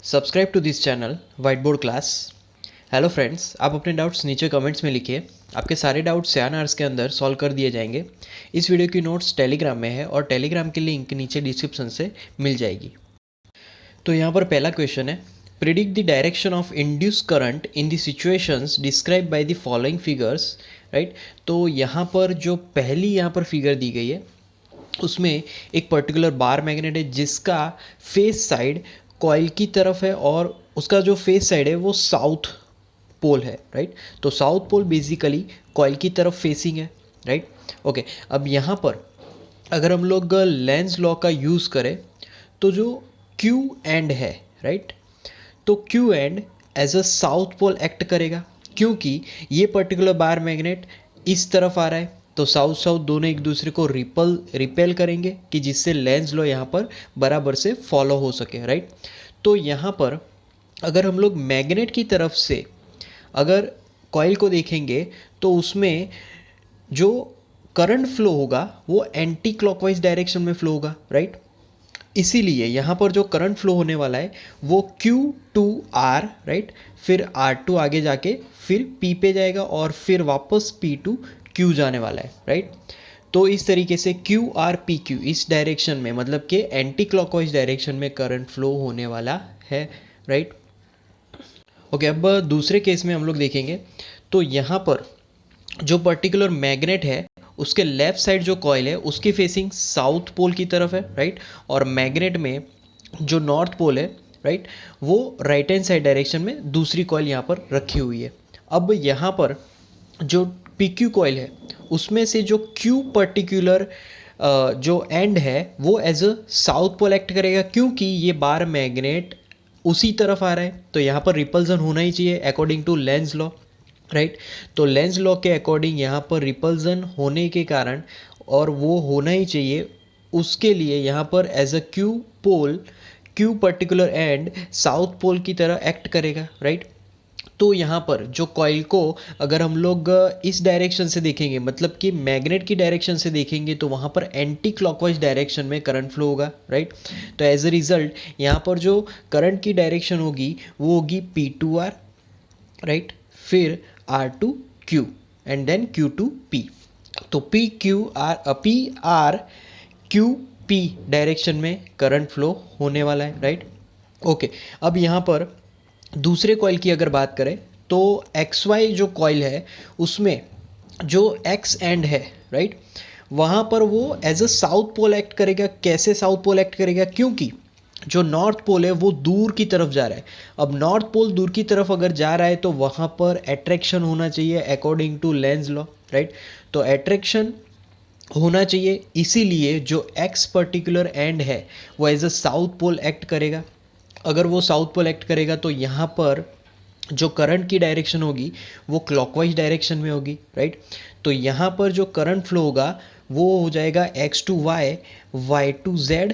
Subscribe to this channel whiteboard class. Hello friends, आप अपने doubts नीचे comments में लिखिए। आपके सारे डाउट्स 7 आवर्स के अंदर सॉल्व कर दिए जाएंगे। इस वीडियो की नोट्स टेलीग्राम में है और टेलीग्राम की लिंक नीचे डिस्क्रिप्शन से मिल जाएगी। तो यहाँ पर पहला क्वेश्चन है, predict the direction of induce current in the situations describe by the following figures. Right, तो यहाँ पर जो पहली यहाँ पर फिगर दी गई है उसमें एक पर्टिकुलर बार मैग्नेट है जिसका फेस साइड कॉइल की तरफ है और उसका जो फेस साइड है वो साउथ पोल है। राइट, तो साउथ पोल बेसिकली कॉइल की तरफ फेसिंग है। Right, okay. अब यहाँ पर अगर हम लोग लेंज लॉ का यूज़ करें तो जो क्यू एंड है, राइट, तो Q end as a south pole act करेगा क्योंकि ये पर्टिकुलर बार मैग्नेट इस तरफ आ रहा है, तो साउथ साउथ दोनों एक दूसरे को रिपेल करेंगे कि जिससे लेंज लॉ यहाँ पर बराबर से फॉलो हो सके। राइट, तो यहाँ पर अगर हम लोग मैग्नेट की तरफ से अगर कॉइल को देखेंगे तो उसमें जो करंट फ्लो होगा वो एंटी क्लॉकवाइज डायरेक्शन में फ्लो होगा। राइट, इसीलिए यहाँ पर जो करंट फ्लो होने वाला है वो Q2R, राइट, फिर R2 आगे जाके फिर P पे जाएगा और फिर वापस P2 Q जाने वाला है। राइट, तो इस तरीके से QRPQ इस डायरेक्शन में मतलब कि एंटी क्लॉकवाइज डायरेक्शन में करंट फ्लो होने वाला है। Right, okay. अब दूसरे केस में हम लोग देखेंगे तो यहाँ पर जो पर्टिकुलर मैग्नेट है उसके लेफ्ट साइड जो कॉइल है उसकी फेसिंग साउथ पोल की तरफ है। राइट, और मैग्नेट में जो नॉर्थ पोल है, राइट, वो राइट हैंड साइड डायरेक्शन में दूसरी कॉइल यहाँ पर रखी हुई है। अब यहाँ पर जो PQ कॉइल है उसमें से जो Q पर्टिकुलर जो एंड है वो as a south pole act करेगा क्योंकि ये बार मैग्नेट उसी तरफ आ रहा है, तो यहाँ पर रिपल्सन होना ही चाहिए according to Lenz law. Right, तो लेंज लॉ के अकॉर्डिंग यहाँ पर रिपल्सन होने के कारण और वो होना ही चाहिए, उसके लिए यहाँ पर as a Q pole Q particular end south pole की तरह एक्ट करेगा। राइट, तो यहाँ पर जो कॉइल को अगर हम लोग इस डायरेक्शन से देखेंगे मतलब कि मैग्नेट की डायरेक्शन से देखेंगे तो वहाँ पर एंटी क्लॉकवाइज डायरेक्शन में करंट फ्लो होगा। राइट, तो एज अ रिजल्ट यहाँ पर जो करंट की डायरेक्शन होगी वो होगी P2R, राइट, फिर R2Q एंड देन Q2P। तो PRQP डायरेक्शन में करंट फ्लो होने वाला है। Right, okay. अब यहाँ पर दूसरे कॉइल की अगर बात करें तो XY जो कॉइल है उसमें जो X एंड है, राइट, वहाँ पर वो as a south pole act करेगा। कैसे साउथ पोल एक्ट करेगा? क्योंकि जो नॉर्थ पोल है वो दूर की तरफ जा रहा है। अब नॉर्थ पोल दूर की तरफ अगर जा रहा है तो वहाँ पर अट्रैक्शन होना चाहिए according to Lenz law. Right, तो अट्रैक्शन होना चाहिए, इसीलिए जो X पर्टिकुलर एंड है वो as a south pole act करेगा। अगर वो साउथ पोल एक्ट करेगा तो यहाँ पर जो करंट की डायरेक्शन होगी वो क्लॉकवाइज डायरेक्शन में होगी। राइट, तो यहाँ पर जो करंट फ्लो होगा वो हो जाएगा X to Y, Y to Z,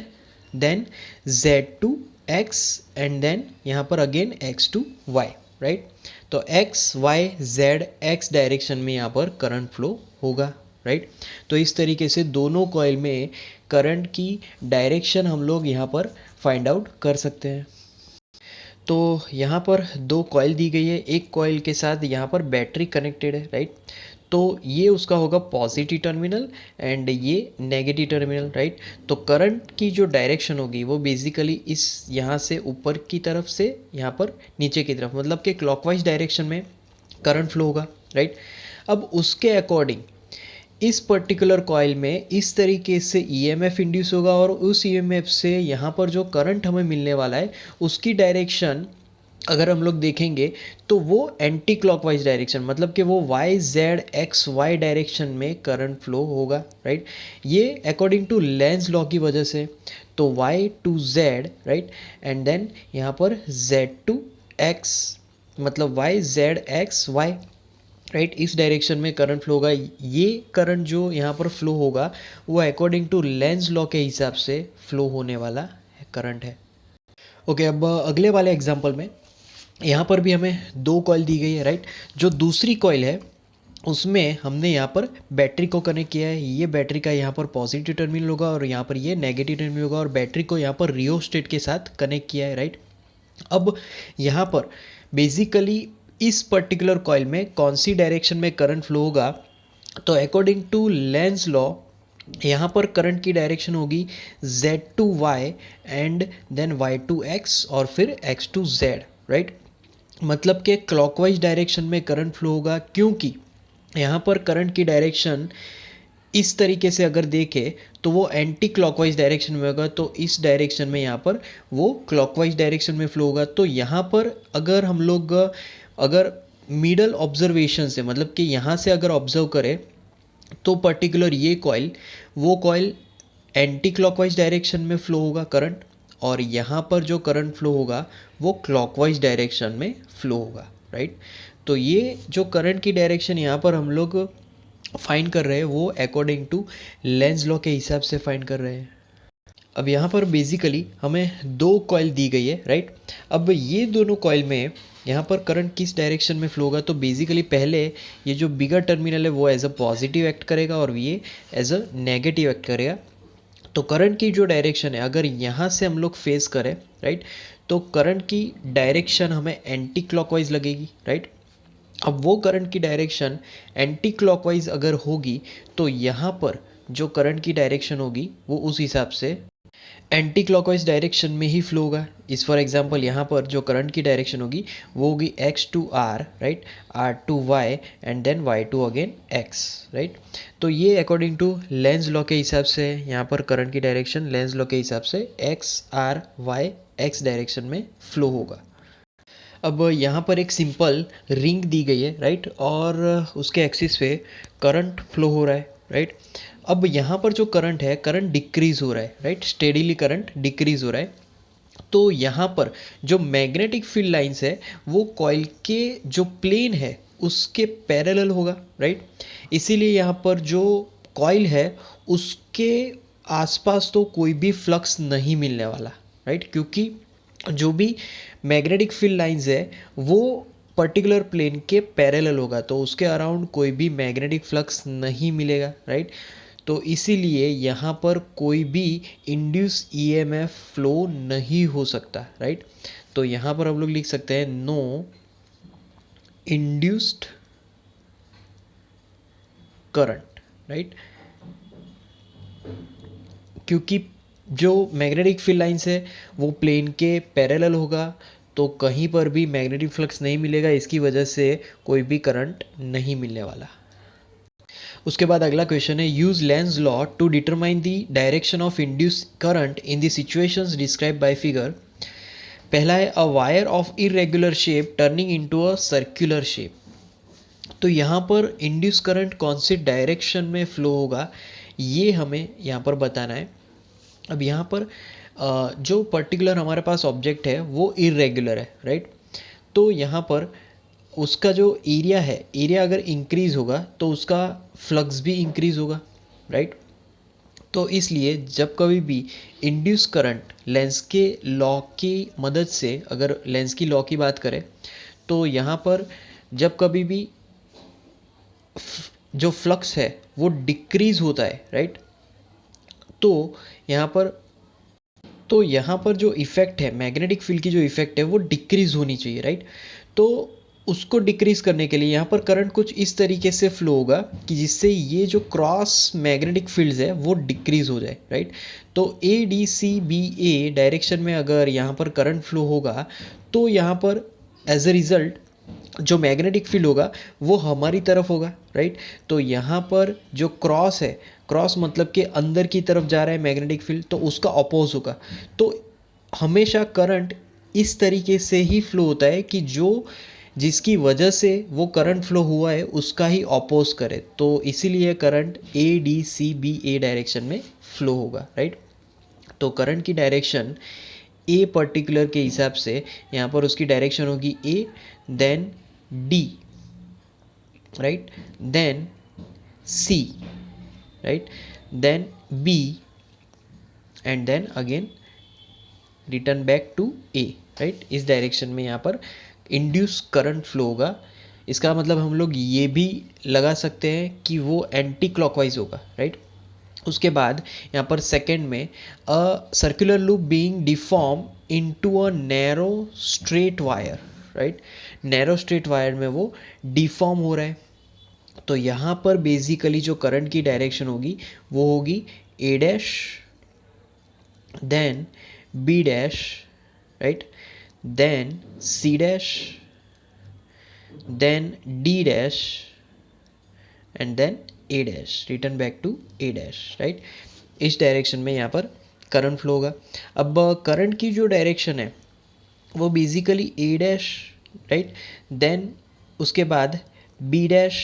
then Z to X and then यहाँ पर again X to Y। Right, तो X Y Z X direction में यहाँ पर करंट फ्लो होगा। राइट, तो इस तरीके से दोनों कॉइल में करंट की डायरेक्शन हम लोग यहाँ पर फाइंड आउट कर सकते हैं। तो यहाँ पर दो कॉइल दी गई है, एक कॉइल के साथ यहाँ पर बैटरी कनेक्टेड है। राइट, तो ये उसका होगा पॉजिटिव टर्मिनल एंड ये नेगेटिव टर्मिनल। राइट, तो करंट की जो डायरेक्शन होगी वो बेसिकली इस यहाँ से ऊपर की तरफ से यहाँ पर नीचे की तरफ मतलब कि क्लॉकवाइज डायरेक्शन में करंट फ्लो होगा। राइट, अब उसके अकॉर्डिंग इस पर्टिकुलर कॉइल में इस तरीके से EMF इंड्यूस होगा और उस EMF से यहाँ पर जो करंट हमें मिलने वाला है उसकी डायरेक्शन अगर हम लोग देखेंगे तो वो एंटी क्लॉकवाइज डायरेक्शन मतलब कि वो YZXY डायरेक्शन में करंट फ्लो होगा। राइट, ये अकॉर्डिंग टू लेंज लॉ की वजह से, तो Y to Z, right, and then यहाँ पर Z टू X मतलब YZXY। राइट, इस डायरेक्शन में करंट फ्लो होगा। ये करंट जो यहाँ पर फ्लो होगा वो अकॉर्डिंग टू लेंज लॉ के हिसाब से फ्लो होने वाला करंट है। ओके, अब अगले वाले एग्जांपल में यहाँ पर भी हमें दो कॉइल दी गई है। राइट, जो दूसरी कॉइल है उसमें हमने यहाँ पर बैटरी को कनेक्ट किया है। ये बैटरी का यहाँ पर पॉजिटिव टर्मिनल होगा और यहाँ पर ये नेगेटिव टर्मिनल होगा और बैटरी को यहाँ पर रियोस्टेट के साथ कनेक्ट किया है। राइट, अब यहाँ पर बेसिकली इस पर्टिकुलर कॉइल में कौन सी डायरेक्शन में करंट फ्लो होगा, तो अकॉर्डिंग टू लेंज लॉ यहाँ पर करंट की डायरेक्शन होगी z to y and then y to x और फिर x टू z, राइट। मतलब कि क्लॉकवाइज डायरेक्शन में करंट फ्लो होगा, क्योंकि यहाँ पर करंट की डायरेक्शन इस तरीके से अगर देखें तो वो एंटी क्लॉकवाइज डायरेक्शन में होगा, तो इस डायरेक्शन में यहाँ पर वो क्लॉकवाइज डायरेक्शन में फ्लो होगा। तो यहाँ पर अगर हम लोग अगर मिडल ऑब्जर्वेशन से, मतलब कि यहाँ से अगर ऑब्जर्व करें तो पर्टिकुलर ये कॉइल, वो कॉइल एंटी क्लॉकवाइज डायरेक्शन में फ्लो होगा करंट, और यहाँ पर जो करंट फ्लो होगा वो क्लॉकवाइज डायरेक्शन में फ्लो होगा, राइट। तो ये जो करंट की डायरेक्शन यहाँ पर हम लोग फाइंड कर रहे हैं वो अकॉर्डिंग टू लेंज लॉ के हिसाब से फाइंड कर रहे हैं। अब यहाँ पर बेसिकली हमें दो कॉइल दी गई है, राइट। अब ये दोनों कॉइल में यहाँ पर करंट किस डायरेक्शन में फ्लो होगा, तो बेसिकली पहले ये जो बिगर टर्मिनल है वो एज अ पॉजिटिव एक्ट करेगा और ये एज अ नेगेटिव एक्ट करेगा। तो करंट की जो डायरेक्शन है अगर यहाँ से हम लोग फेस करें, राइट, तो करंट की डायरेक्शन हमें एंटी क्लॉकवाइज लगेगी, राइट। अब वो करंट की डायरेक्शन एंटी क्लॉकवाइज अगर होगी तो यहाँ पर जो करंट की डायरेक्शन होगी वो उस हिसाब से एंटी क्लॉकवाइज डायरेक्शन में ही फ्लो होगा। इस फॉर एग्जांपल यहाँ पर जो करंट की डायरेक्शन होगी वो होगी x to r, right, r to y and then y to again x, right. तो ये अकॉर्डिंग टू लेंज लॉ के हिसाब से यहाँ पर करंट की डायरेक्शन लेंज लॉ के हिसाब से x r y x direction में फ्लो होगा। अब यहाँ पर एक सिंपल रिंग दी गई है, राइट, और उसके एक्सिस पे करंट फ्लो हो रहा है, राइट। अब यहाँ पर जो करंट है करंट डिक्रीज़ हो रहा है, राइट, स्टेडीली करंट डिक्रीज़ हो रहा है। तो यहाँ पर जो मैग्नेटिक फील्ड लाइंस है वो कॉइल के जो प्लेन है उसके पैरेलल होगा, राइट। इसीलिए यहाँ पर जो कॉइल है उसके आसपास तो कोई भी फ्लक्स नहीं मिलने वाला, राइट, क्योंकि जो भी मैग्नेटिक फील्ड लाइंस है वो पर्टिकुलर प्लेन के पैरेलल होगा, तो उसके अराउंड कोई भी मैग्नेटिक फ्लक्स नहीं मिलेगा, राइट। तो इसीलिए यहाँ पर कोई भी इंड्यूस ईएमएफ फ्लो नहीं हो सकता, राइट। तो यहाँ पर हम लोग लिख सकते हैं नो इंड्यूस्ड करंट, राइट, क्योंकि जो मैग्नेटिक फील्ड लाइंस है वो प्लेन के पैरेलल होगा, तो कहीं पर भी मैग्नेटिक फ्लक्स नहीं मिलेगा, इसकी वजह से कोई भी करंट नहीं मिलने वाला। उसके बाद अगला क्वेश्चन है use Lenz law to determine the direction of induce current in the situations describe by figure. पहला है a wire of irregular shape turning into a circular shape. तो यहाँ पर इंड्यूस करंट कौन सी डायरेक्शन में फ्लो होगा ये हमें यहाँ पर बताना है। अब यहाँ पर जो पर्टिकुलर हमारे पास ऑब्जेक्ट है वो इरेगुलर है, राइट। तो यहाँ पर उसका जो एरिया है, एरिया अगर इंक्रीज़ होगा तो उसका फ्लक्स भी इंक्रीज़ होगा, राइट। तो इसलिए जब कभी भी इंड्यूस करंट लेंस के लॉ की मदद से, अगर लेंस की लॉ की बात करें तो यहाँ पर जब कभी भी जो फ्लक्स है वो डिक्रीज़ होता है, राइट, तो यहाँ पर जो इफ़ेक्ट है मैग्नेटिक फील्ड की जो इफ़ेक्ट है वो डिक्रीज़ होनी चाहिए, राइट। तो उसको डिक्रीज़ करने के लिए यहाँ पर करंट कुछ इस तरीके से फ्लो होगा कि जिससे ये जो क्रॉस मैग्नेटिक फील्ड्स है वो डिक्रीज़ हो जाए, राइट। तो ADCBA डायरेक्शन में अगर यहाँ पर करंट फ्लो होगा तो यहाँ पर एज अ रिज़ल्ट जो मैग्नेटिक फील्ड होगा वो हमारी तरफ होगा, राइट। तो यहाँ पर जो क्रॉस है, क्रॉस मतलब कि अंदर की तरफ जा रहा है मैग्नेटिक फील्ड, तो उसका अपोज होगा। तो हमेशा करंट इस तरीके से ही फ्लो होता है कि जो जिसकी वजह से वो करंट फ्लो हुआ है उसका ही अपोज करे, तो इसीलिए करंट ADCBA डायरेक्शन में फ्लो होगा, राइट। तो करंट की डायरेक्शन ए पर्टिकुलर के हिसाब से यहाँ पर उसकी डायरेक्शन होगी A, then D, right, then C, right, then B and then again return back to A, right. इस डायरेक्शन में यहाँ पर इंड्यूस करंट फ्लो होगा। इसका मतलब हम लोग ये भी लगा सकते हैं कि वो एंटी क्लॉकवाइज होगा, राइट। उसके बाद यहाँ पर सेकंड में a circular loop being deform into a narrow straight wire, right. Narrow straight wire में वो डिफॉर्म हो रहा है। तो यहाँ पर बेसिकली जो करंट की डायरेक्शन होगी वो होगी A dash, then B dash, right, then C dash, then D dash and then A dash, return back to A dash, right. इस डायरेक्शन में यहाँ पर करंट फ्लो होगा। अब करंट की जो डायरेक्शन है वो basically A dash, right, then उसके बाद B dash,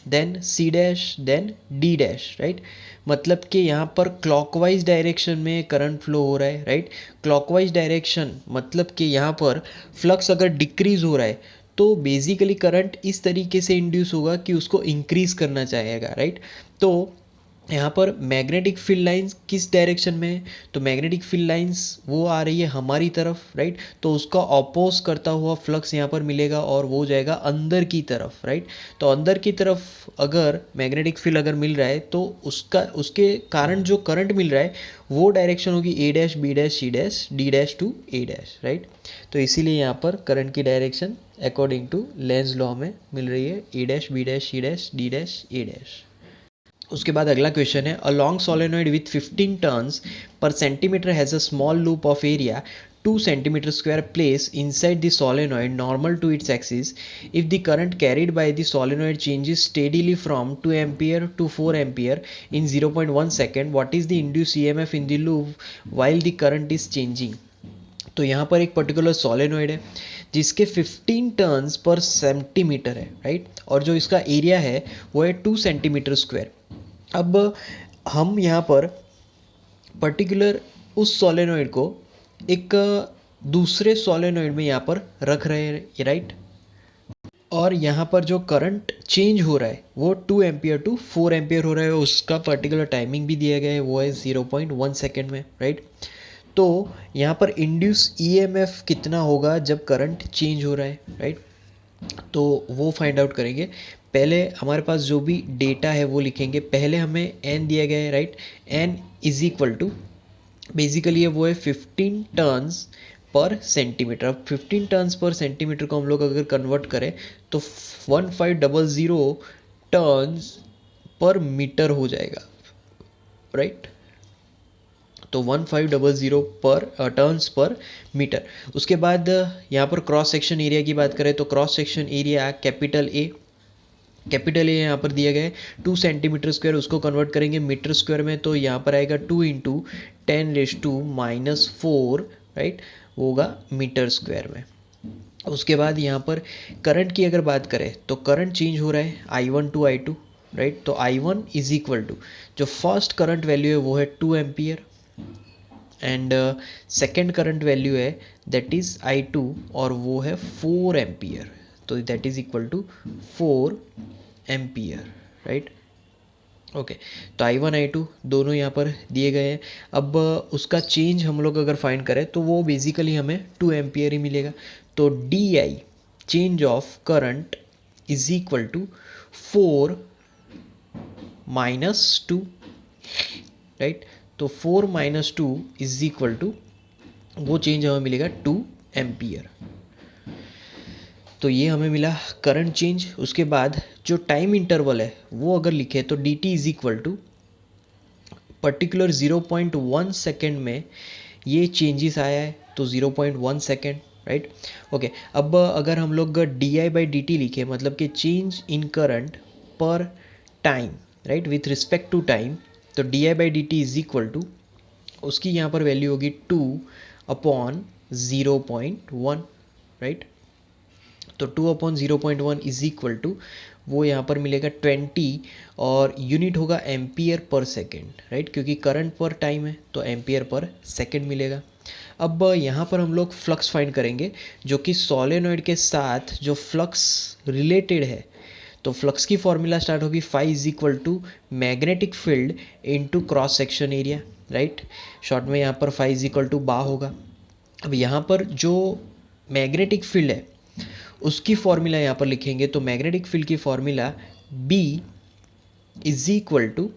then C dash, then D dash, right. मतलब कि यहाँ पर क्लॉकवाइज डायरेक्शन में करंट फ्लो हो रहा है, राइट। क्लॉकवाइज डायरेक्शन मतलब कि यहाँ पर फ्लक्स अगर डिक्रीज हो रहा है तो बेसिकली करंट इस तरीके से इंड्यूस होगा कि उसको इंक्रीज करना चाहेगा, राइट। तो यहाँ पर मैग्नेटिक फील्ड लाइंस किस डायरेक्शन में है, तो मैग्नेटिक फील्ड लाइंस वो आ रही है हमारी तरफ, राइट। तो उसका अपोज करता हुआ फ्लक्स यहाँ पर मिलेगा और वो जाएगा अंदर की तरफ, राइट। तो अंदर की तरफ अगर मैग्नेटिक फील्ड अगर मिल रहा है तो उसके कारण जो करंट मिल रहा है वो डायरेक्शन होगी A dash, B dash, C dash, D dash to A dash, right. तो इसीलिए यहाँ पर करंट की direction according to Lenz law में मिल रही है A dash, B dash, C dash, D dash, A dash. उसके बाद अगला क्वेश्चन है a long solenoid with 15 turns per centimetre has a small loop of area 2 centimeter square placed inside the solenoid normal to its axis. If the current carried by the solenoid changes steadily from 2 ampere to 4 ampere in 0.1 second, what is the induced EMF in the loop while the current is changing? तो यहाँ पर एक particular solenoid है जिसके 15 turns per centimetre है, right. और जो इसका एरिया है वो है 2 सेंटीमीटर स्क्वायर। अब हम यहाँ पर पर्टिकुलर उस सोलेनॉइड को एक दूसरे सोलेनॉइड में यहाँ पर रख रहे हैं, राइट। और यहाँ पर जो करंट चेंज हो रहा है वो 2 एम्पियर टू 4 एम्पियर हो रहा है। उसका पर्टिकुलर टाइमिंग भी दिया गया है, वो है 0.1 सेकेंड में, राइट। तो यहाँ पर इंड्यूस ईएमएफ कितना होगा जब करंट चेंज हो रहा है, राइट। तो वो फाइंड आउट करेंगे। पहले हमारे पास जो भी डेटा है वो लिखेंगे। पहले हमें एन दिया गया है, राइट। N is equal to basically वो है 15 टर्न्स पर सेंटीमीटर। अब 15 टर्न्स पर सेंटीमीटर को हम लोग अगर कन्वर्ट करें तो 1500 टर्न्स पर मीटर हो जाएगा, राइट। तो 1500 पर टर्न्स पर मीटर। उसके बाद यहाँ पर क्रॉस सेक्शन एरिया की बात करें तो cross section area capital A यहाँ पर दिया गया है 2 सेंटीमीटर स्क्वायर। उसको कन्वर्ट करेंगे मीटर स्क्वायर में तो यहाँ पर आएगा 2 इंटू 10⁻⁻⁴, राइट, होगा मीटर स्क्वायर में। उसके बाद यहाँ पर करंट की अगर बात करें तो करंट चेंज हो रहा है I1 टू I2, राइट। तो I1 इज इक्वल टू जो फर्स्ट करंट वैल्यू है वो है 2 ampere and second current value है दैट इज़ I2 और वो है 4 एम्पियर। तो that is equal to 4 ampere, right. Okay, तो I1 I2 दोनों यहाँ पर दिए गए हैं। अब उसका चेंज हम लोग अगर फाइंड करें तो वो बेसिकली हमें 2 एम्पियर ही मिलेगा। तो DI change of current is equal to 4 minus 2, right. तो 4 माइनस 2 इज इक्वल टू वो चेंज हमें मिलेगा 2 एम्पियर। तो ये हमें मिला करंट चेंज। उसके बाद जो टाइम इंटरवल है वो अगर लिखे तो dt is equal to particular 0.1 second में ये चेंजेस आया है तो 0.1 सेकेंड, राइट। ओके, अब अगर हम लोग di/dt लिखे मतलब कि change in current per time, right, with respect to time, तो di/dt इज इक्वल टू उसकी यहाँ पर वैल्यू होगी 2/0.1, राइट। तो 2/0.1 इज इक्वल टू वो यहाँ पर मिलेगा 20 और यूनिट होगा एम्पियर पर सेकेंड, राइट, क्योंकि करंट पर टाइम है तो एम्पियर पर सेकेंड मिलेगा। अब यहाँ पर हम लोग फ्लक्स फाइंड करेंगे जो कि सोलेनॉइड के साथ जो फ्लक्स रिलेटेड है। तो फ्लक्स की फॉर्मूला स्टार्ट होगी phi is equal to magnetic field into cross section area, right. Short में यहाँ पर फाई इज इक्वल टू बा होगा। अब यहाँ पर जो मैग्नेटिक फील्ड है उसकी फॉर्मूला यहाँ पर लिखेंगे तो मैग्नेटिक फील्ड की formula B is equal to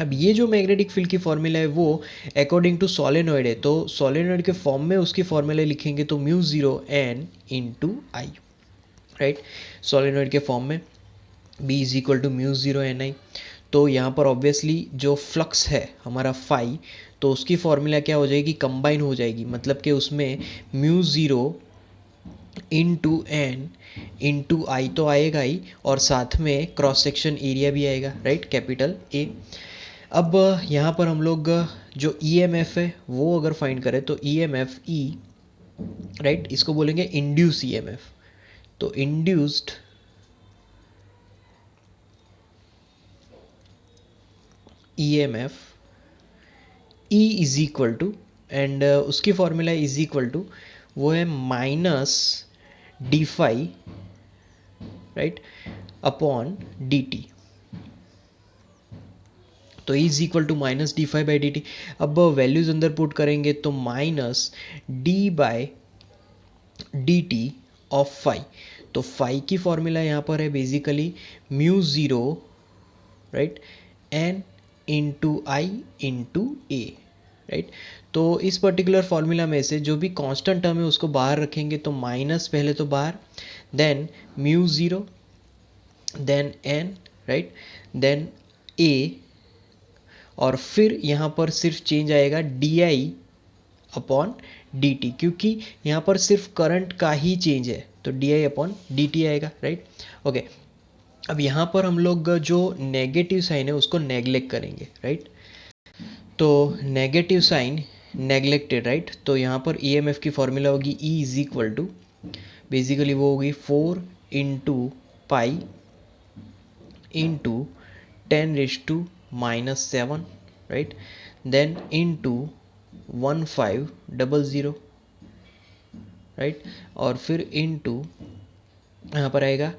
अब ये जो मैग्नेटिक फील्ड की फॉर्मूला है वो अकॉर्डिंग टू सोलेनॉइड है, तो सोलेनॉइड के फॉर्म में उसकी फॉर्मूला लिखेंगे तो mu zero N into I, right. Solenoid के फॉर्म में B is equal to mu zero N I. तो यहाँ पर ऑब्वियसली जो फ्लक्स है हमारा फाई, तो उसकी फॉर्मूला क्या हो जाएगी, कंबाइन हो जाएगी, मतलब कि उसमें mu zero into N into I तो आएगा ही, और साथ में क्रॉस सेक्शन एरिया भी आएगा, राइट, कैपिटल ए। अब यहाँ पर हम लोग जो ईएमएफ है वो अगर फाइंड करें तो ईएमएफ ई, राइट, इसको बोलेंगे इंड्यूस ईएमएफ। तो induced EMF E is equal to, and उसकी फॉर्मूला इज इक्वल टू वो है minus D phi, right, upon D T. तो is equal to minus D phi by D T. अब values अंदर put करेंगे तो minus D by D T of phi. तो phi की फॉर्मूला यहाँ पर है basically mu zero, right, N into I into A, right. तो इस पर्टिकुलर फॉर्मूला में से जो भी कांस्टेंट टर्म है उसको बाहर रखेंगे, तो माइनस पहले तो बाहर, then mu zero, then N, right, then A, और फिर यहाँ पर सिर्फ चेंज आएगा D I upon D T, क्योंकि यहाँ पर सिर्फ करंट का ही चेंज है, तो D I upon D T आएगा, राइट, ओके। अब यहाँ पर हम लोग जो नेगेटिव साइन है उसको नेगलेक्ट करेंगे, राइट। तो नेगेटिव साइन नेगलेक्टेड, राइट। तो यहाँ पर ईएमएफ की फॉर्मूला होगी E is equal to, basically वो होगी 4 into pi into 10⁻⁻⁷, right, then into 1500, right, और फिर इंटू यहाँ पर आएगा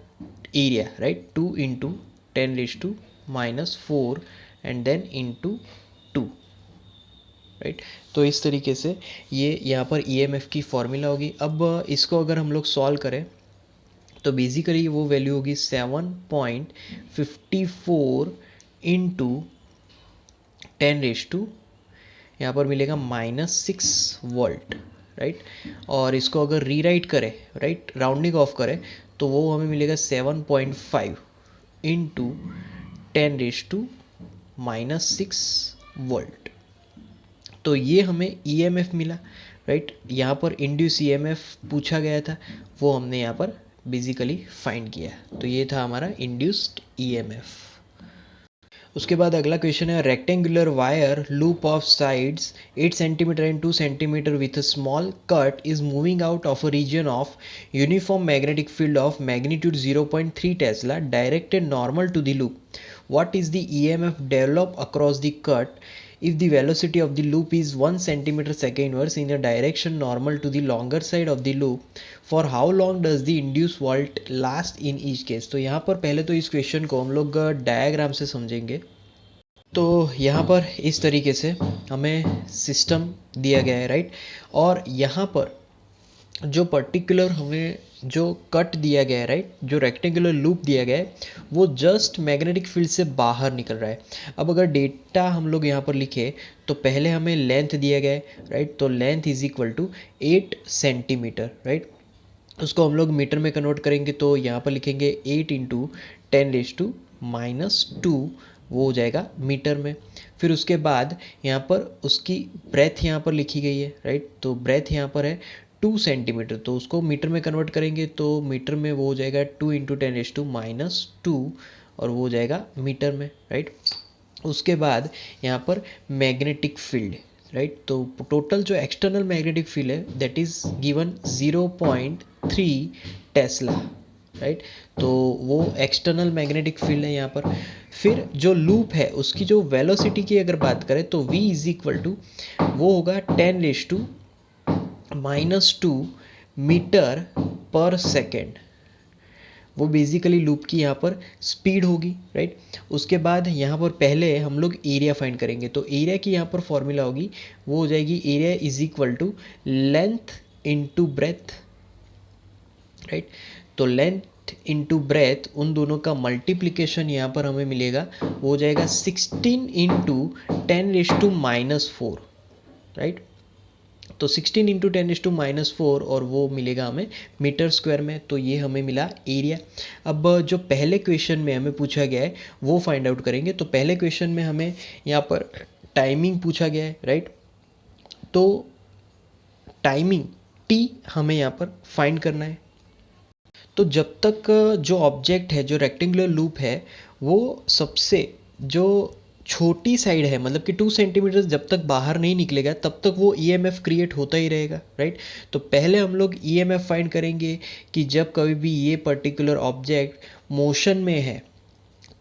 area, right, 2 into 10⁻⁻⁴ and then into 2, right. तो इस तरीके से ये यहाँ पर ईएमएफ की फॉर्मूला होगी। अब इसको अगर हम लोग सॉल्व करें तो बेसिकली वो वैल्यू होगी 7.54 इंटू 10⁻, यहाँ पर मिलेगा -6 वोल्ट, राइट। और इसको अगर रीराइट करें, राइट, राउंडिंग ऑफ करें तो वो हमें मिलेगा 7.5 इंटू 10⁻⁻6 वोल्ट। तो ये हमें ईएमएफ मिला, राइट। यहाँ पर इंड्यूस ईएमएफ पूछा गया था, वो हमने यहाँ पर बेसिकली फाइंड किया। तो ये था हमारा इंड्यूस्ड ईएमएफ। उसके बाद अगला क्वेश्चन है, rectangular wire loop of sides 8 centimetre and 2 centimetre with a small cut is moving out of a region of uniform magnetic field of magnitude 0.3 tesla directed normal to the loop. What is the EMF developed across the cut if the velocity of the loop is 1 centimeter second inverse in a direction normal to the longer side of the loop? For how long does the induced volt last in each case? तो यहाँ पर पहले तो इस question को हम लोग diagram से समझेंगे। तो यहाँ पर इस तरीके से हमें सिस्टम दिया गया है, राइट। और यहाँ पर जो पर्टिकुलर हमें जो कट दिया गया है, राइट, जो रेक्टेंगुलर लूप दिया गया है वो जस्ट मैग्नेटिक फील्ड से बाहर निकल रहा है। अब अगर डेटा हम लोग यहाँ पर लिखे तो पहले हमें लेंथ दिया गया है, राइट। तो length is equal to 8 centimetre, right. उसको हम लोग मीटर में कन्वर्ट करेंगे तो यहाँ पर लिखेंगे 8 इंटू 10⁻⁻², वो हो जाएगा मीटर में। फिर उसके बाद यहाँ पर उसकी ब्रेथ यहाँ पर लिखी गई है, राइट। तो ब्रेथ यहाँ पर है 2 सेंटीमीटर, तो उसको मीटर में कन्वर्ट करेंगे तो मीटर में वो हो जाएगा 2 इंटू 10⁻⁻², और वो हो जाएगा मीटर में, राइट। उसके बाद यहाँ पर मैग्नेटिक फील्ड, राइट। तो टोटल जो एक्सटर्नल मैग्नेटिक फील्ड है that is given 0.3 Tesla, right. तो वो एक्सटर्नल मैग्नेटिक फील्ड है यहाँ पर। फिर जो लूप है उसकी जो वेलोसिटी की अगर बात करें तो v इज इक्वल टू वो होगा 10⁻⁻² मीटर पर सेकेंड। वो बेसिकली लूप की यहाँ पर स्पीड होगी, राइट। उसके बाद यहाँ पर पहले हम लोग एरिया फाइंड करेंगे, तो एरिया की यहाँ पर फॉर्मूला होगी वो हो जाएगी area is equal to length into breadth, right. तो लेंथ इंटू ब्रेथ, उन दोनों का मल्टीप्लिकेशन यहाँ पर हमें मिलेगा, वो हो जाएगा 16 इंटू 10⁻⁻⁴, राइट। तो 16 इंटू 10⁻⁻⁴, और वो मिलेगा हमें मीटर स्क्वायर में। तो ये हमें मिला एरिया। अब जो पहले क्वेश्चन में हमें पूछा गया है वो फाइंड आउट करेंगे। तो पहले क्वेश्चन में हमें यहाँ पर टाइमिंग पूछा गया है, राइट। तो टाइमिंग टी हमें यहाँ पर फाइंड करना है। तो जब तक जो ऑब्जेक्ट है, जो रेक्टेंगुलर लूप है, वो सबसे जो छोटी साइड है, मतलब कि 2 सेंटीमीटर जब तक बाहर नहीं निकलेगा तब तक वो ईएमएफ क्रिएट होता ही रहेगा, राइट। तो पहले हम लोग ईएमएफ फाइंड करेंगे कि जब कभी भी ये पर्टिकुलर ऑब्जेक्ट मोशन में है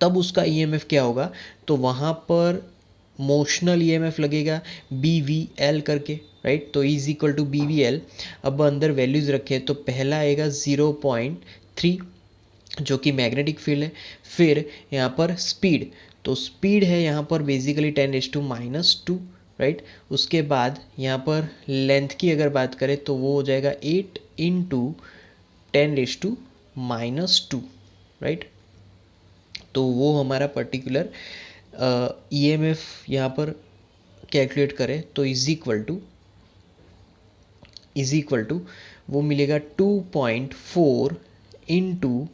तब उसका ईएमएफ क्या होगा। तो वहाँ पर मोशनल ईएमएफ लगेगा बी वी एल करके, राइट। तो is equal to B V L. अब अंदर वैल्यूज़ रखे तो पहला आएगा 0.3 जो कि मैग्नेटिक फील्ड है। फिर यहाँ पर स्पीड, तो स्पीड है यहाँ पर बेसिकली 10⁻⁻², राइट। उसके बाद यहाँ पर लेंथ की अगर बात करें तो वो हो जाएगा 8 इंटू 10⁻², राइट। तो वो हमारा पर्टिकुलर ईएमएफ यहाँ पर कैलकुलेट करें तो इज इक्वल टू वो मिलेगा 2.4 इंटू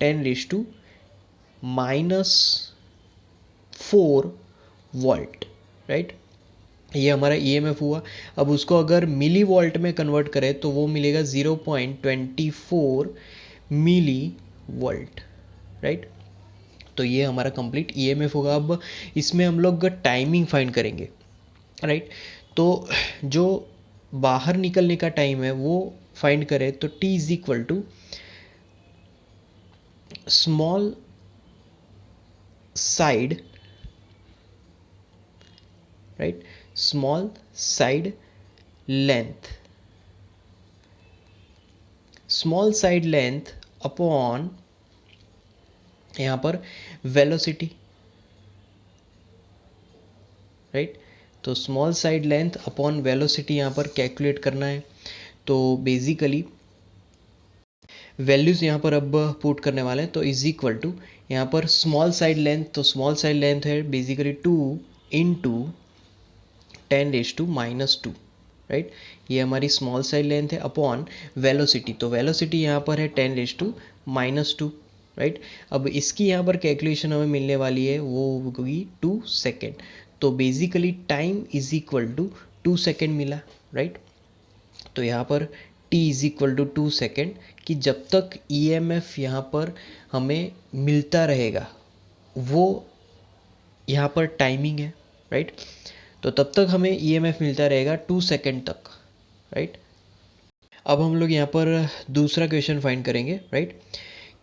10⁻⁻⁴ वोल्ट, राइट। ये हमारा ईएमएफ हुआ। अब उसको अगर मिली वोल्ट में कन्वर्ट करें तो वो मिलेगा 0.24 मिली वोल्ट, राइट। तो ये हमारा कंप्लीट ईएमएफ होगा। अब इसमें हम लोग टाइमिंग फाइंड करेंगे, राइट। तो जो बाहर निकलने का टाइम है वो फाइंड करें तो t is equal to small side, right, small side length, small side length upon यहाँ पर वेलोसिटी, राइट। तो small side length upon velocity यहाँ पर कैलकुलेट करना है। तो बेसिकली वैल्यूज़ यहाँ पर अब पुट करने वाले हैं। तो इज इक्वल टू यहाँ पर स्मॉल साइड लेंथ, तो स्मॉल साइड लेंथ है बेसिकली 2 इंटू 10⁻², राइट। ये हमारी स्मॉल साइड लेंथ है अपॉन वेलोसिटी। तो वेलोसिटी यहाँ पर है 10⁻², राइट। अब इसकी यहाँ पर कैलकुलेशन हमें मिलने वाली है, वो होगी 2 सेकेंड। तो basically time is equal to 2 second मिला, राइट। तो यहाँ पर t is equal to 2 second, कि जब तक ईएमएफ यहाँ पर हमें मिलता रहेगा वो यहाँ पर टाइमिंग है, राइट। तो तब तक हमें ईएमएफ मिलता रहेगा 2 सेकेंड तक, राइट। अब हम लोग यहाँ पर दूसरा क्वेश्चन फाइंड करेंगे, राइट,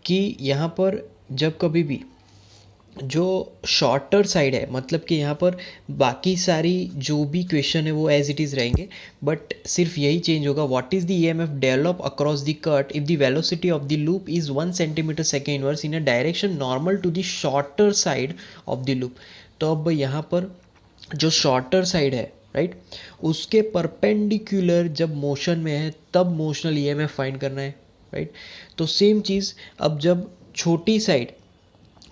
कि यहाँ पर जब कभी भी जो शॉर्टर साइड है, मतलब कि यहाँ पर बाकी सारी जो भी क्वेश्चन है वो एज इट इज़ रहेंगे, बट सिर्फ यही चेंज होगा, what is the EMF develop across the cut if the velocity of the loop is 1 centimetre second inverse in a direction normal to the shorter side of the loop. तो अब यहाँ पर जो shorter side है, right, उसके perpendicular जब motion में है तब मोशनल ईएमएफ फाइंड करना है, राइट। तो सेम चीज़ अब जब छोटी साइड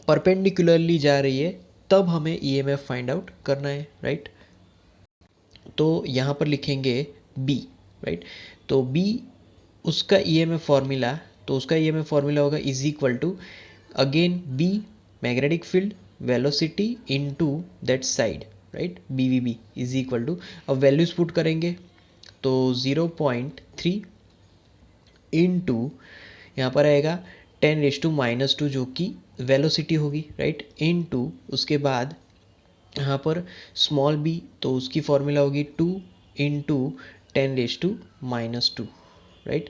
परपेंडिकुलरली जा रही है तब हमें ईएमएफ फाइंड आउट करना है, राइट। तो यहाँ पर लिखेंगे बी, राइट। तो बी उसका ईएमएफ फॉर्मूला, तो उसका ईएमएफ फॉर्मूला होगा is equal to again B magnetic field velocity into that side, right, B V B is equal to, अब वैल्यूज पुट करेंगे तो 0.3 इंटू यहाँ पर आएगा 10⁻² जो कि वेलोसिटी होगी, राइट, इनटू उसके बाद यहाँ पर स्मॉल बी, तो उसकी फॉर्मूला होगी 2 इंटू 10⁻², राइट।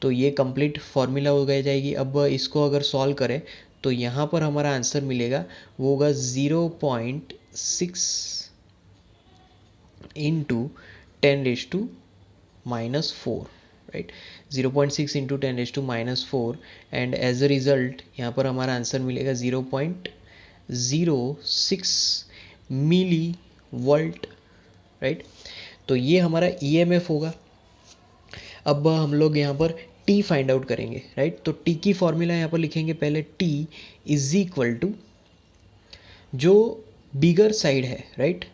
तो ये कंप्लीट फार्मूला हो गई जाएगी। अब इसको अगर सॉल्व करें तो यहाँ पर हमारा आंसर मिलेगा, वो होगा 0.6 into 10⁻⁻⁴, right, 0.6 into 10⁻⁻⁴, and as a result यहाँ पर हमारा आंसर मिलेगा 0.06 मिली वोल्ट, राइट। तो ये हमारा ईएमएफ होगा। अब हम लोग यहाँ पर टी फाइंड आउट करेंगे, राइट। तो टी की फॉर्मूला यहाँ पर लिखेंगे पहले, टी इज इक्वल टू जो बिगर साइड है, right,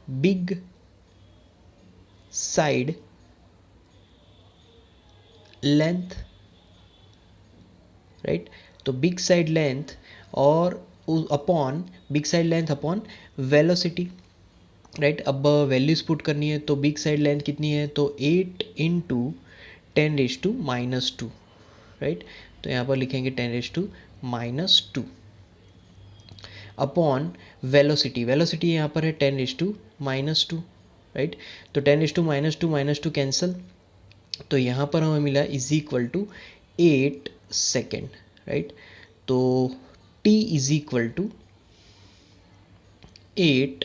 big side length, right. तो बिग साइड लेंथ और upon big side length upon velocity, right. अब वैल्यूज पुट करनी है, तो बिग साइड लेंथ कितनी है, तो 8 इंटू 10⁻², राइट। तो यहाँ पर लिखेंगे 10⁻², अपॉन वेलोसिटी, वेलोसिटी यहाँ पर है 10⁻², राइट। तो 10⁻² कैंसल, तो यहाँ पर हमें मिला is equal to 8 second, right. तो t is equal to 8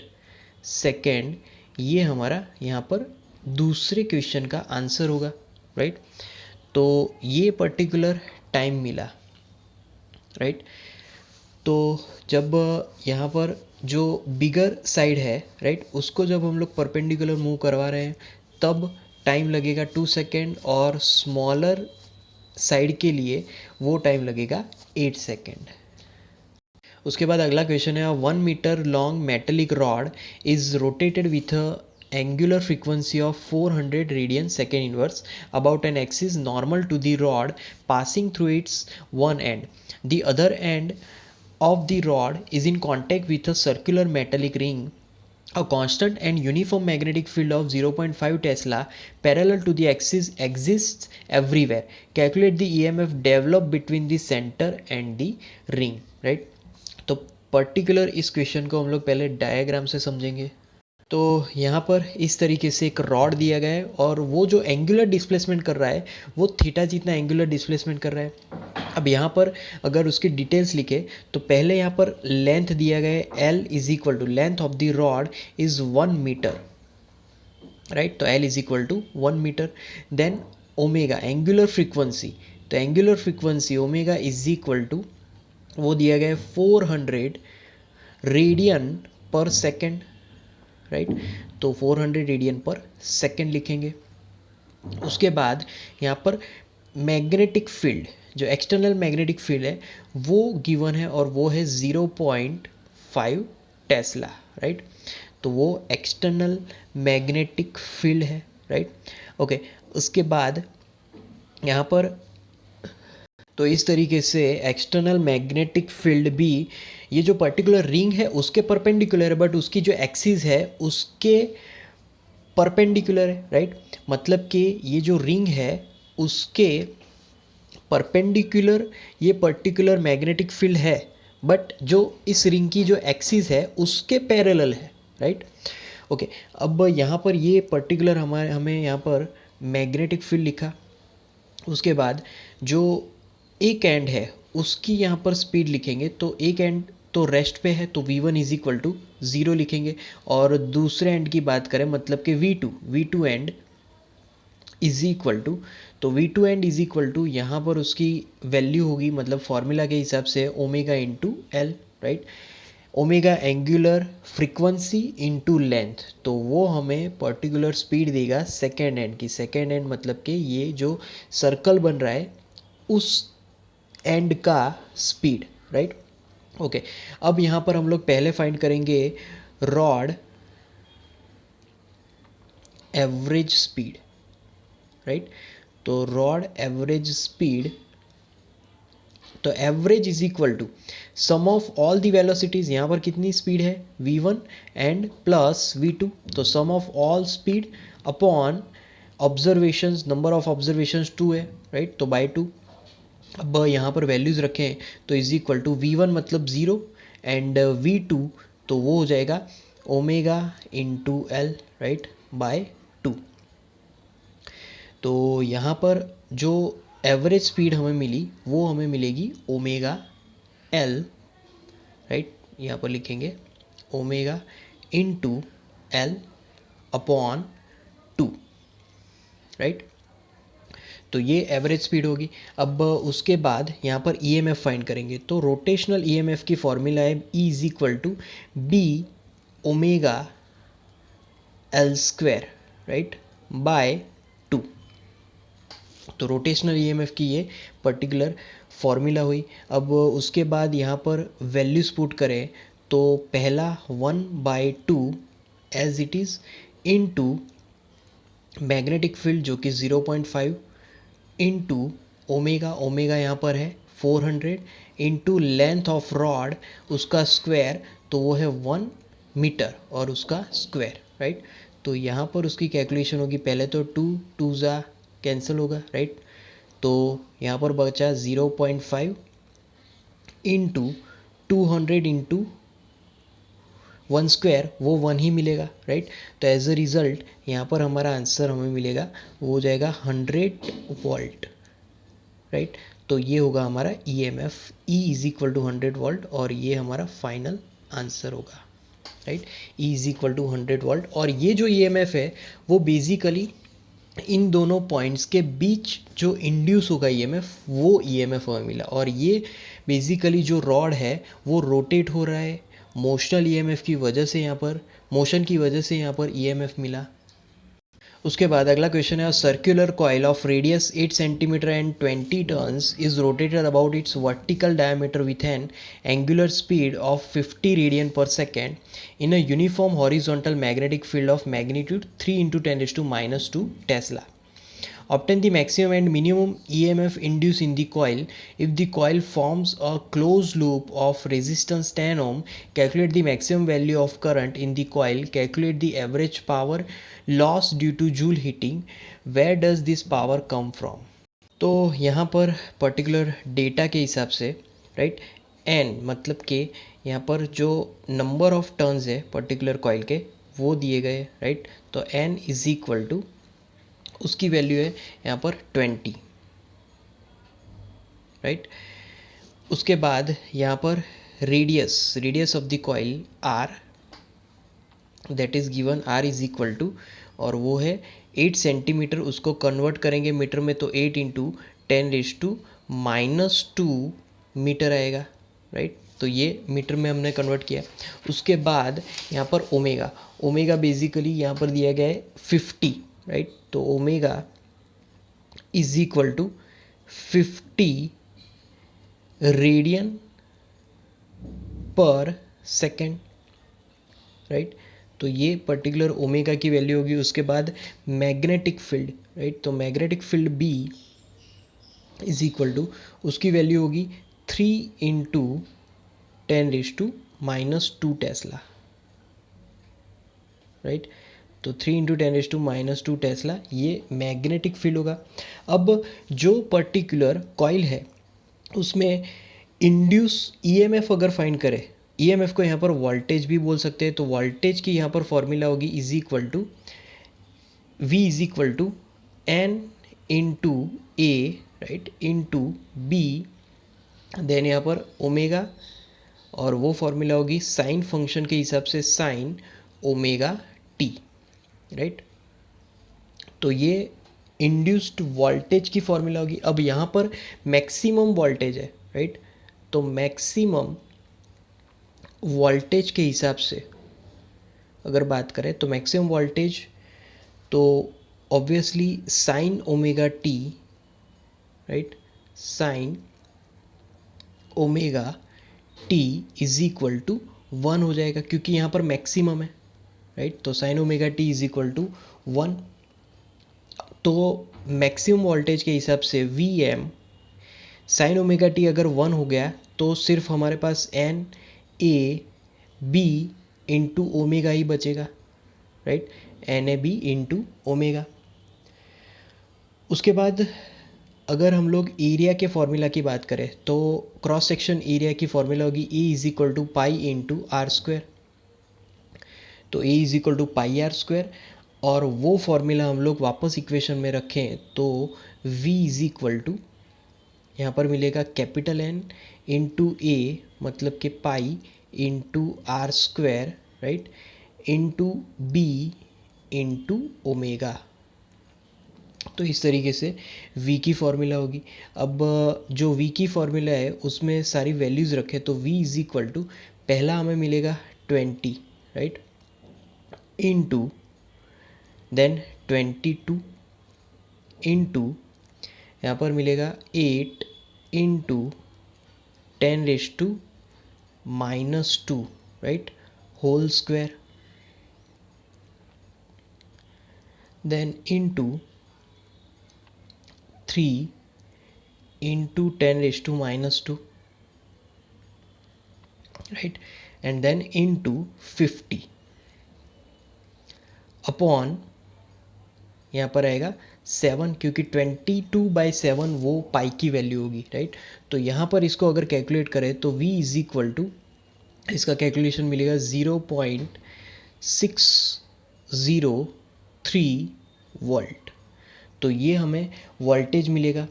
second, ये हमारा यहाँ पर दूसरे क्वेश्चन का आंसर होगा, राइट। तो ये पर्टिकुलर टाइम मिला, राइट। तो जब यहाँ पर जो बिगर साइड है, राइट, उसको जब हम लोग परपेंडिकुलर मूव करवा रहे हैं तब टाइम लगेगा 2 सेकेंड, और स्मॉलर साइड के लिए वो टाइम लगेगा 8 सेकेंड। उसके बाद अगला क्वेश्चन है, 1 metre long metallic rod is rotated with angular frequency of 400 radian second inverse about an axis normal to the rod passing through its one end. The other end of the rod is in contact with a circular metallic ring. A constant and uniform magnetic field of 0.5 Tesla parallel to the axis exists everywhere. Calculate the EMF developed between the center and the ring. Right? तो particular इस question को हम लोग पहले diagram से समझेंगे। तो यहाँ पर इस तरीके से एक रॉड दिया गया है, और वो जो एंगुलर डिस्प्लेसमेंट कर रहा है वो थीटा जितना एंगुलर डिस्प्लेसमेंट कर रहा है। अब यहाँ पर अगर उसकी डिटेल्स लिखे तो पहले यहाँ पर लेंथ दिया गया है, L is equal to length of the rod is 1 metre, right. तो L is equal to 1 metre. Then omega angular frequency, तो angular frequency omega is equal to वो दिया गया है 400 रेडियन पर सेकेंड, राइट। तो 400 रेडियन पर सेकेंड लिखेंगे। उसके बाद यहाँ पर मैग्नेटिक फील्ड, जो एक्सटर्नल मैग्नेटिक फील्ड है वो गिवन है, और वो है 0.5 टेस्ला, राइट। तो वो एक्सटर्नल मैग्नेटिक फील्ड है, राइट। ओके, उसके बाद यहाँ पर तो इस तरीके से एक्सटर्नल मैग्नेटिक फील्ड भी ये जो पर्टिकुलर रिंग है उसके परपेंडिकुलर है, बट उसकी जो एक्सिस है उसके परपेंडिकुलर है, राइट। मतलब कि ये जो रिंग है उसके परपेंडिकुलर ये पर्टिकुलर मैग्नेटिक फील्ड है, बट जो इस रिंग की जो एक्सिस है उसके पैरेलल है, राइट। ओके, अब यहाँ पर ये पर्टिकुलर हमें यहाँ पर मैग्नेटिक फील्ड लिखा। उसके बाद जो एक एंड है उसकी यहाँ पर स्पीड लिखेंगे, तो एक एंड तो रेस्ट पे है तो v1 इज इक्वल टू 0 लिखेंगे, और दूसरे एंड की बात करें मतलब कि v2 and is equal to, तो v2 and is equal to यहाँ पर उसकी वैल्यू होगी, मतलब फॉर्मूला के हिसाब से omega into L, right. Omega angular frequency into length, तो वो हमें पर्टिकुलर स्पीड देगा सेकेंड एंड की। सेकेंड एंड मतलब कि ये जो सर्कल बन रहा है उस एंड का स्पीड, राइट। ओके, अब यहाँ पर हम लोग पहले फाइंड करेंगे रॉड एवरेज स्पीड, राइट। तो रॉड एवरेज स्पीड, तो average is equal to sum of all the velocities, यहाँ पर कितनी स्पीड है v1 एंड प्लस v2, तो sum of all speed upon observations, number of observations 2 है, right. तो bye 2। अब यहाँ पर वैल्यूज़ रखें तो इज इक्वल टू v1 मतलब 0 एंड v2 तो वो हो जाएगा omega into L, right, by 2। तो यहाँ पर जो एवरेज स्पीड हमें मिली वो हमें मिलेगी ओमेगा एल, राइट। यहाँ पर लिखेंगे omega into L upon 2, right. तो ये एवरेज स्पीड होगी। अब उसके बाद यहाँ पर ईएमएफ फाइंड करेंगे, तो रोटेशनल ईएमएफ की फॉर्मूला है E is equal to B omega L square, right, by 2। तो रोटेशनल ईएमएफ की ये पर्टिकुलर फॉर्मूला हुई। अब उसके बाद यहाँ पर वैल्यूज पुट करें तो पहला 1/2 as it is into magnetic field जो कि 0.5 इंटू ओमेगा, ओमेगा यहाँ पर है 400 इंटू लेंथ ऑफ रॉड उसका स्क्वायर, तो वो है 1 मीटर और उसका स्क्वायर, राइट। तो यहाँ पर उसकी कैलकुलेशन होगी, पहले तो 2 ज़ा कैंसिल होगा, राइट। तो यहाँ पर बचा 0.5 इंटू 200 इंटू 1 स्क्वायर, वो 1 ही मिलेगा, राइट। तो एज अ रिज़ल्ट यहाँ पर हमारा आंसर हमें मिलेगा, वो हो जाएगा 100 वोल्ट, राइट। तो ये होगा हमारा EMF, E is equal to 100 volt, और ये हमारा फाइनल आंसर होगा, right. E is equal to 100 volt. और ये जो ईएमएफ है वो बेसिकली इन दोनों पॉइंट्स के बीच जो इंड्यूस होगा ईएमएफ, वो ईएमएफ हमें मिला। और ये बेसिकली जो रॉड है वो रोटेट हो रहा है, मोशनल ईएमएफ की वजह से, यहाँ पर मोशन की वजह से यहाँ पर ईएमएफ मिला। उसके बाद अगला क्वेश्चन है, circular coil of radius 8 centimetre and 20 turns is rotated about its vertical diameter with an angular speed of 50 radian per second in a uniform horizontal magnetic field of magnitude 3 × 10⁻² tesla. Obtain the maximum and minimum EMF induced in the coil. If the coil forms a closed loop of resistance 10 ohm, calculate the maximum value of current in the coil. Calculate the average power loss due to joule heating. Where does this power come from? तो यहाँ पर particular data के हिसाब से, right, N मतलब कि यहाँ पर जो नंबर ऑफ टर्न्स है पर्टिकुलर कॉइल के वो दिए गए, राइट। तो एन इज इक्वल टू, उसकी वैल्यू है यहाँ पर 20, राइट। उसके बाद यहाँ पर radius of the coil R, that is given, R is equal to, और वो है 8 सेंटीमीटर। उसको कन्वर्ट करेंगे मीटर में तो 8 × 10⁻² मीटर आएगा, राइट। तो ये मीटर में हमने कन्वर्ट किया। उसके बाद यहाँ पर ओमेगा बेसिकली यहाँ पर दिया गया है 50, राइट। तो omega is equal to 50 radian per second, right. तो ये पर्टिकुलर ओमेगा की वैल्यू होगी। उसके बाद मैग्नेटिक फील्ड, राइट, तो magnetic field B is equal to, उसकी वैल्यू होगी 3 × 10⁻² टेस्ला, राइट। तो 3 × 10⁻² टेस्ला ये मैग्नेटिक फील्ड होगा। अब जो पर्टिकुलर कॉइल है उसमें इंड्यूस ईएमएफ अगर फाइंड करें, ईएमएफ को यहाँ पर वोल्टेज भी बोल सकते हैं, तो वोल्टेज की यहाँ पर फॉर्मूला होगी is equal to V is equal to N into A, right, into B, then यहाँ पर ओमेगा, और वो फॉर्मूला होगी साइन फंक्शन के हिसाब से साइन ओमेगा टी, राइट। तो ये इंड्यूस्ड वोल्टेज की फॉर्मूला होगी। अब यहाँ पर मैक्सिमम वोल्टेज है, राइट। तो मैक्सिमम वोल्टेज के हिसाब से अगर बात करें तो मैक्सिमम वोल्टेज तो obviously sine omega T, right, sine omega T is equal to 1 हो जाएगा, क्योंकि यहाँ पर मैक्सिमम है, राइट। तो sine omega T is equal to 1। तो मैक्सिमम वोल्टेज के हिसाब से V M sine omega T अगर 1 हो गया तो सिर्फ हमारे पास N A B into omega ही बचेगा, right, N A B into omega. उसके बाद अगर हम लोग एरिया के फॉर्मूला की बात करें तो क्रॉस सेक्शन एरिया की फॉर्मूला होगी A is equal to pi into R square. तो A is equal to pi R square, और वो फॉर्मूला हम लोग वापस इक्वेशन में रखें तो v इज इक्वल टू, यहाँ पर मिलेगा कैपिटल एन इंटू ए मतलब कि pi into R square, right, into B into omega. तो इस तरीके से v की फॉर्मूला होगी। अब जो v की फॉर्मूला है उसमें सारी वैल्यूज़ रखें तो v इज इक्वल टू, पहला हमें मिलेगा 20, राइट, इंटू देन 22 इंटू यहाँ पर मिलेगा 8 into 10⁻⁻², right, whole square, then into 3 into 10⁻², right, and then into 50 upon, यहाँ पर आएगा 7, क्योंकि 22/7 वो पाई की वैल्यू होगी, राइट। तो यहाँ पर इसको अगर कैलकुलेट करें तो v इज इक्वल टू, इसका कैलकुलेशन मिलेगा 0.603 वोल्ट। तो ये हमें वोल्टेज मिलेगा।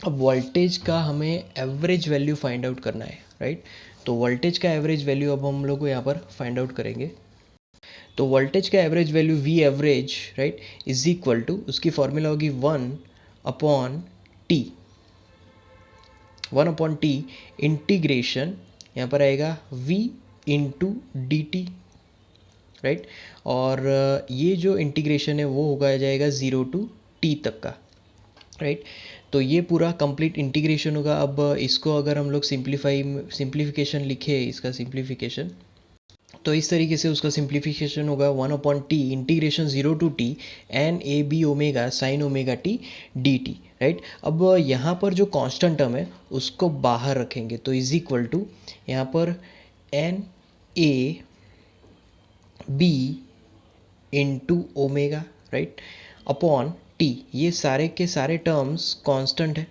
अब वोल्टेज का हमें एवरेज वैल्यू फाइंड आउट करना है, राइट। तो वोल्टेज का एवरेज वैल्यू अब हम लोग को यहाँ पर फाइंड आउट करेंगे। तो वोल्टेज का average value V average, right, is equal to, उसकी फॉर्मूला होगी 1/T, 1/T इंटीग्रेशन, यहाँ पर आएगा v into D T, right. और ये जो इंटीग्रेशन है वो होगा जाएगा 0 to t तक का, राइट। तो ये पूरा कंप्लीट इंटीग्रेशन होगा। अब इसको अगर हम लोग सिंप्लीफिकेशन लिखे, इसका सिंप्लीफिकेशन, तो इस तरीके से उसका सिंप्लीफिकेशन होगा 1/T integration 0 to t N A B omega sine omega T D T, right. अब यहाँ पर जो कांस्टेंट टर्म है उसको बाहर रखेंगे, तो इज इक्वल टू यहाँ पर N A B into omega, right, upon T, ये सारे के सारे टर्म्स कांस्टेंट है।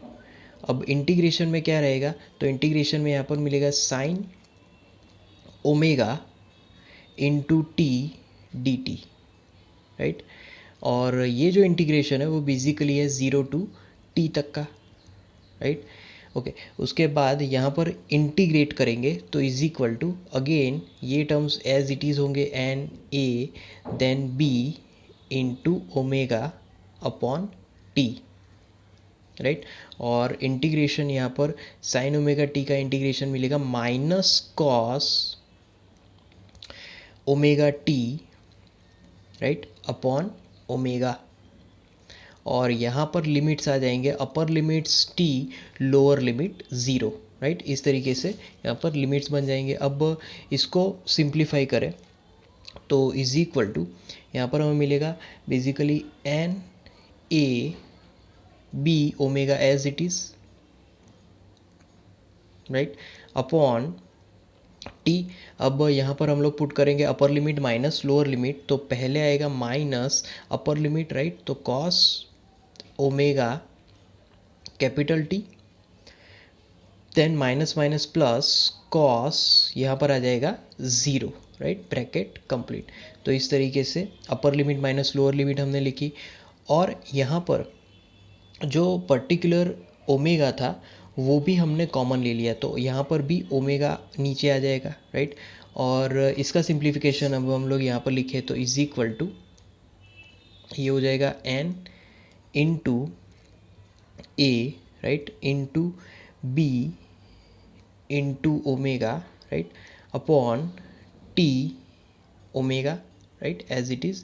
अब इंटीग्रेशन में क्या रहेगा, तो इंटीग्रेशन में यहाँ पर मिलेगा sine omega into T D T, right. और ये जो इंटीग्रेशन है वो बेसिकली है 0 to t तक का, राइट, ओके। उसके बाद यहाँ पर इंटीग्रेट करेंगे तो इज इक्वल टू अगेन ये टर्म्स एज इट इज़ होंगे, N A then B into omega upon T, right. और इंटीग्रेशन यहाँ पर साइन ओमेगा टी का इंटीग्रेशन मिलेगा minus cos omega T, right, upon omega. और यहाँ पर लिमिट्स आ जाएंगे, upper limits T, lower limit 0, right. इस तरीके से यहाँ पर लिमिट्स बन जाएंगे। अब इसको सिंप्लीफाई करें तो इज इक्वल टू यहाँ पर हमें मिलेगा basically N A B omega as it is, right, upon T. अब यहाँ पर हम लोग पुट करेंगे upper limit minus lower limit, तो पहले आएगा माइनस अपर लिमिट, राइट, तो cos omega capital T, then minus minus plus cos, यहाँ पर आ जाएगा 0, राइट, ब्रैकेट कंप्लीट। तो इस तरीके से अपर लिमिट माइनस लोअर लिमिट हमने लिखी। और यहाँ पर जो पर्टिकुलर ओमेगा था वो भी हमने कॉमन ले लिया, तो यहाँ पर भी ओमेगा नीचे आ जाएगा, राइट। और इसका सिंप्लीफिकेशन अब हम लोग यहाँ पर लिखे तो इज इक्वल टू ये हो जाएगा N into A, right, into B into omega, right, upon T omega, right, as it is.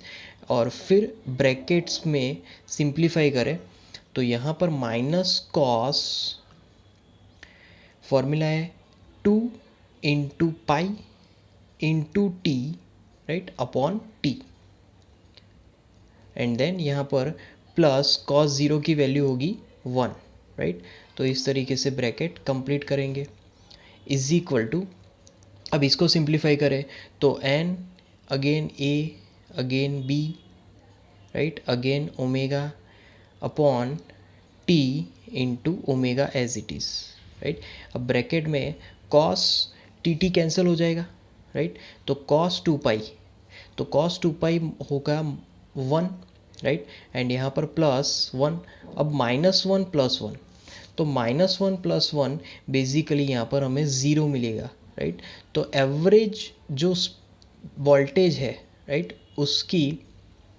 और फिर ब्रैकेट्स में सिंप्लीफाई करें तो यहाँ पर माइनस कॉस, फॉर्मूला है 2 into pi into T, right, upon T, and then यहाँ पर प्लस कॉस 0 की वैल्यू होगी 1, राइट। तो इस तरीके से ब्रैकेट कंप्लीट करेंगे इज इक्वल टू, अब इसको सिंप्लीफाई करें तो N again A again B, right, again omega upon T into omega as it is, right. अब ब्रैकेट में कॉस टी टी कैंसिल हो जाएगा, राइट, तो कॉस 2 पाई, तो कॉस 2 पाई होगा 1, राइट, एंड यहाँ पर प्लस 1। अब -1 + 1, तो -1 + 1 बेसिकली यहाँ पर हमें 0 मिलेगा, राइट। तो एवरेज जो वोल्टेज है, राइट, उसकी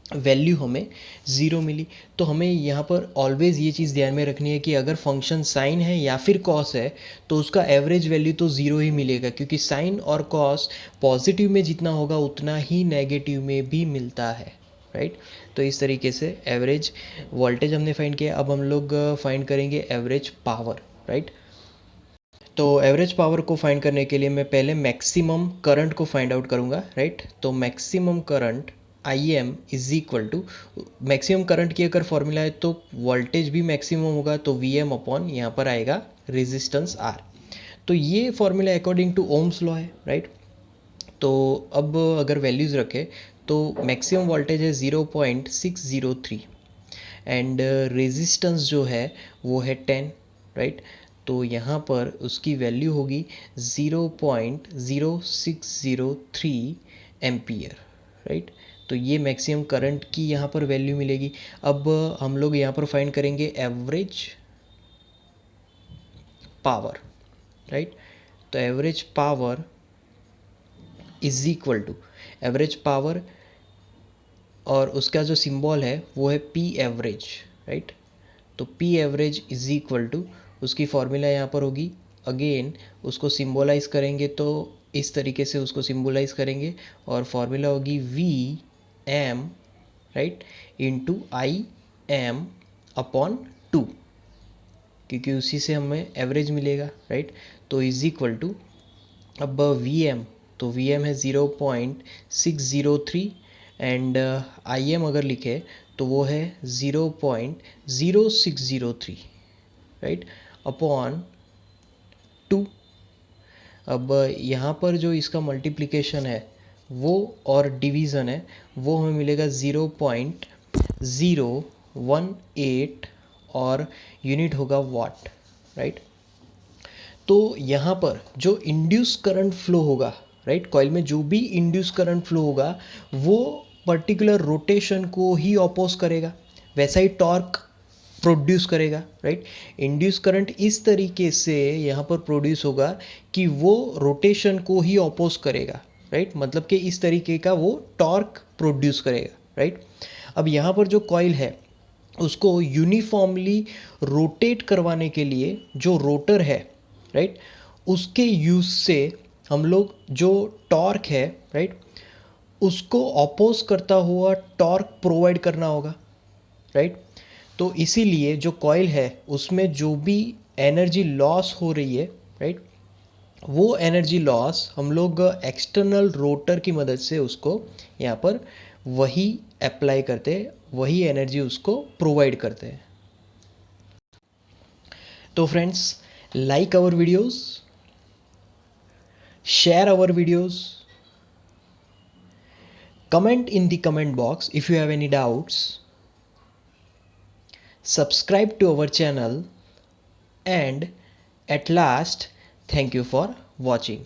वैल्यू हमें 0 मिली। तो हमें यहाँ पर ऑलवेज़ ये चीज़ ध्यान में रखनी है कि अगर फंक्शन साइन है या फिर कॉस है तो उसका एवरेज वैल्यू तो 0 ही मिलेगा, क्योंकि साइन और कॉस पॉजिटिव में जितना होगा उतना ही नेगेटिव में भी मिलता है। राइट। तो इस तरीके से एवरेज वोल्टेज हमने फाइंड किया। अब हम लोग फाइंड करेंगे एवरेज पावर, राइट। तो एवरेज पावर को फाइंड करने के लिए मैं पहले मैक्सिमम करंट को फाइंड आउट करूँगा, राइट। तो maximum current I M is equal to, maximum current की अगर फॉर्मूला है तो वोल्टेज भी मैक्सिमम होगा, तो वी एम अपॉन यहाँ पर आएगा रेजिस्टेंस आर। तो ये formula according to Ohm's law है, राइट। तो अब अगर वैल्यूज़ रखें तो मैक्सिमम वोल्टेज है 0.603 एंड रेजिस्टेंस जो है वो है 10, राइट। तो यहाँ पर उसकी वैल्यू होगी 0.0603 एम्पियर, राइट। तो ये मैक्सिमम करंट की यहाँ पर वैल्यू मिलेगी। अब हम लोग यहाँ पर फाइंड करेंगे एवरेज पावर, राइट। तो average power is equal to, average power और उसका जो सिंबल है वो है पी एवरेज, राइट। तो P average is equal to, उसकी फॉर्मूला यहाँ पर होगी, अगेन उसको सिम्बोलाइज करेंगे तो इस तरीके से उसको सिम्बोलाइज करेंगे और फॉर्मूला होगी V M, right, into I M upon 2, क्योंकि उसी से हमें एवरेज मिलेगा, राइट। तो इज इक्वल टू, अब वी एम, तो वी एम है 0.603 एंड आई एम अगर लिखे तो वो है 0.0603, राइट, अपॉन 2। अब यहाँ पर जो इसका मल्टीप्लिकेशन है वो और डिवीज़न है वो हमें मिलेगा 0.018 और यूनिट होगा वाट, राइट। तो यहाँ पर जो इंड्यूस करंट फ्लो होगा, राइट, कॉइल में जो भी इंड्यूस करंट फ्लो होगा वो पर्टिकुलर रोटेशन को ही ऑपोज करेगा, वैसा ही टॉर्क प्रोड्यूस करेगा, राइट। इंड्यूस करंट इस तरीके से यहाँ पर प्रोड्यूस होगा कि वो रोटेशन को ही ऑपोज करेगा, राइट, मतलब कि इस तरीके का वो टॉर्क प्रोड्यूस करेगा, राइट। अब यहाँ पर जो कॉइल है उसको यूनिफॉर्मली रोटेट करवाने के लिए जो रोटर है, राइट, उसके यूज़ से हम लोग जो टॉर्क है, राइट, उसको ऑपोज करता हुआ टॉर्क प्रोवाइड करना होगा, राइट। तो इसीलिए जो कॉइल है उसमें जो भी एनर्जी लॉस हो रही है, राइट, वो एनर्जी लॉस हम लोग एक्सटर्नल रोटर की मदद से उसको यहाँ पर वही अप्लाई करते हैं, वही एनर्जी उसको प्रोवाइड करते हैं। तो friends, like our videos, share our videos, comment in the comment box if you have any doubts, subscribe to our channel, and at last, thank you for watching.